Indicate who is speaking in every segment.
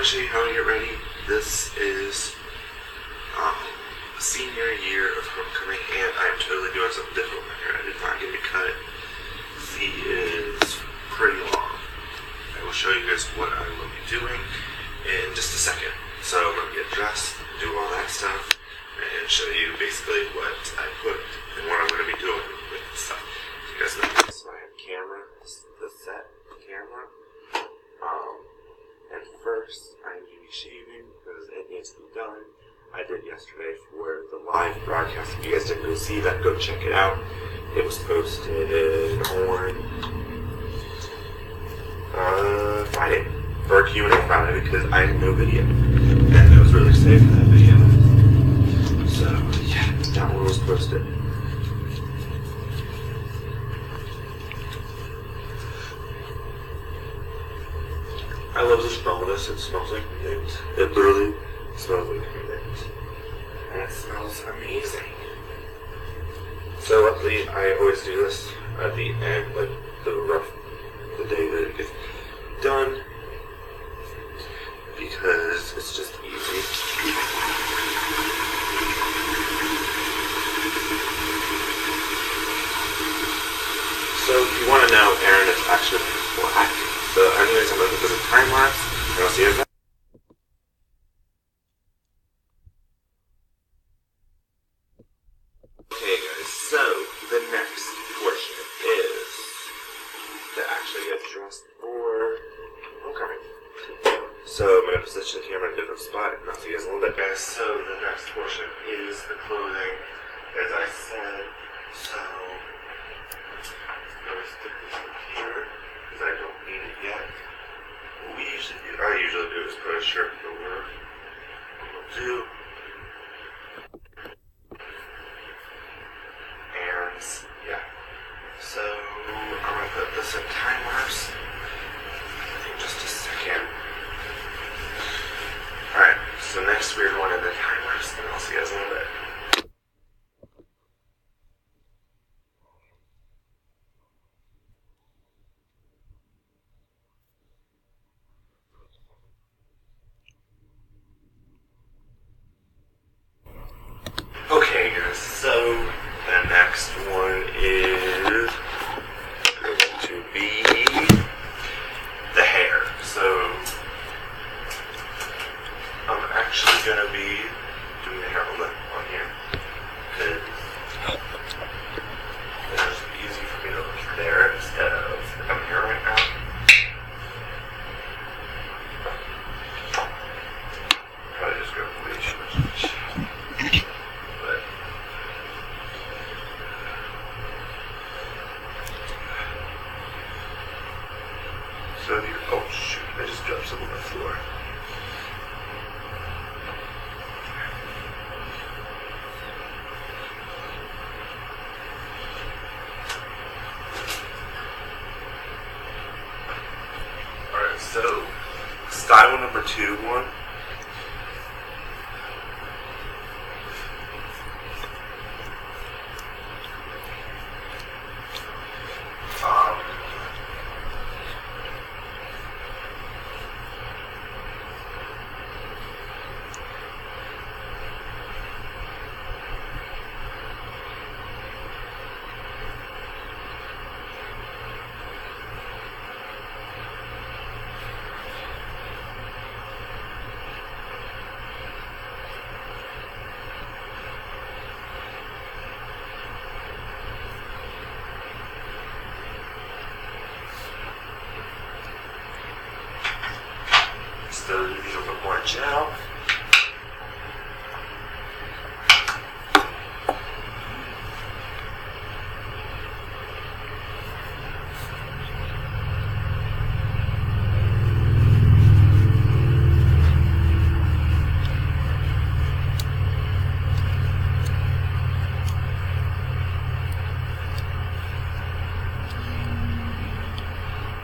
Speaker 1: to show you how to get ready. This is senior year of homecoming, and I'm totally doing something different with my hair. I did not get it cut. C is pretty long. I will show you guys what I will be doing in just a second. So I'm going to get dressed, do all that stuff, and show you basically what I put and what I'm going to be doing with the stuff. You guys know this. So I have camera, the set camera. And first, I'm going to be shaving because it needs to be done. I did yesterday for the live broadcast. If you guys didn't go see that, go check it out. It was posted on Friday, for Q&A Friday, because I had no video. And I was really excited for that video. So, yeah, that one was posted. I love the smell of this. It smells like mint. It literally smells like mint. And it smells amazing. So luckily, I always do this at the end, like the day that it gets done, because it's just easy. So if you want to know, Aaron is actually black. So anyways, I'm going to do a time lapse, and I'll see you in a second. Okay guys, so the next portion is to actually get dressed for homecoming. So I'm going to position the camera in a different spot, and I'll see you guys in a little bit, guys. So the next portion is the clothing, as I said. So I'm going to stick this in here, because I don't need it yet. What I usually do is put a shirt over. What we'll do. And yeah. So I'm gonna put this in time lapse in just a second. Alright, so next we're going into time lapse, and I'll see you guys in a little bit. Okay guys, so the next one is going to be the hair. So I'm actually going to be doing the hair on here, because it's easy for me to look there instead of coming here right now. Probably just go way too much. So you, oh shoot, I just dropped some on the floor. Alright, so style number 2 one. Still need a little bit more gel.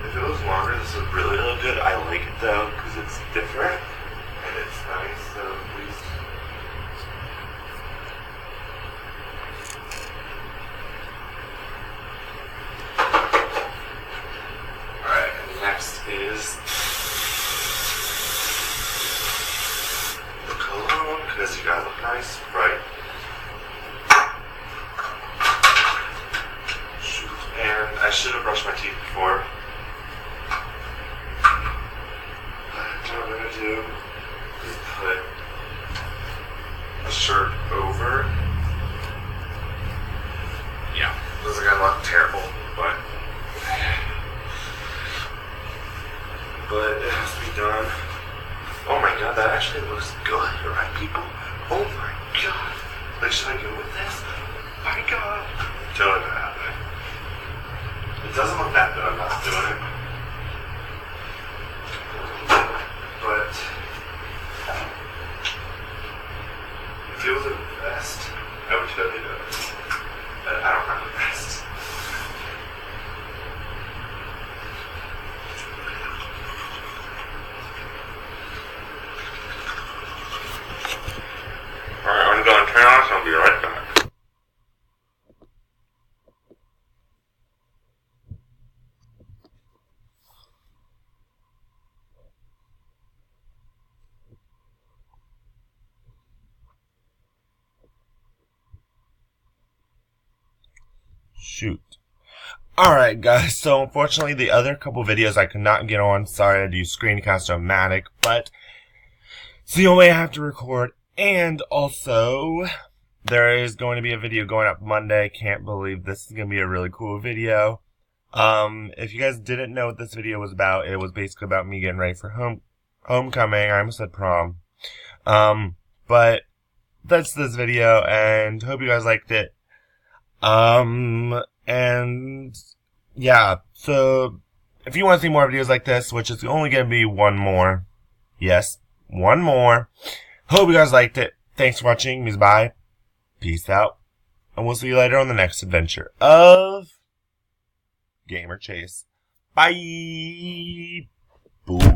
Speaker 1: If it was longer, this would really look good. I like it though, because it's different and it's nice, so please. Alright, and next is but it has to be done. Oh my god, that actually looks good, right, people? Oh my god. Like, should I go with this? My god. Totally not happening. It doesn't look that good, I'm not doing it. But if it was a vest, I would totally do it. But I don't have a vest. Alright, I'm going to turn off, I'll be right back.
Speaker 2: Shoot. Alright guys, so unfortunately the other couple videos I could not get on. Sorry, I do Screencast-O-Matic, but it's the only way I have to record. And also, there is going to be a video going up Monday. Can't believe this is going to be a really cool video. If you guys didn't know what this video was about, it was basically about me getting ready for homecoming. I almost said prom. But that's this video, and hope you guys liked it. And yeah, so if you want to see more videos like this, which is only going to be one more, yes, one more. Hope you guys liked it. Thanks for watching. Bye. Peace out. And we'll see you later on the next adventure of Gamer Chase. Bye. Boom.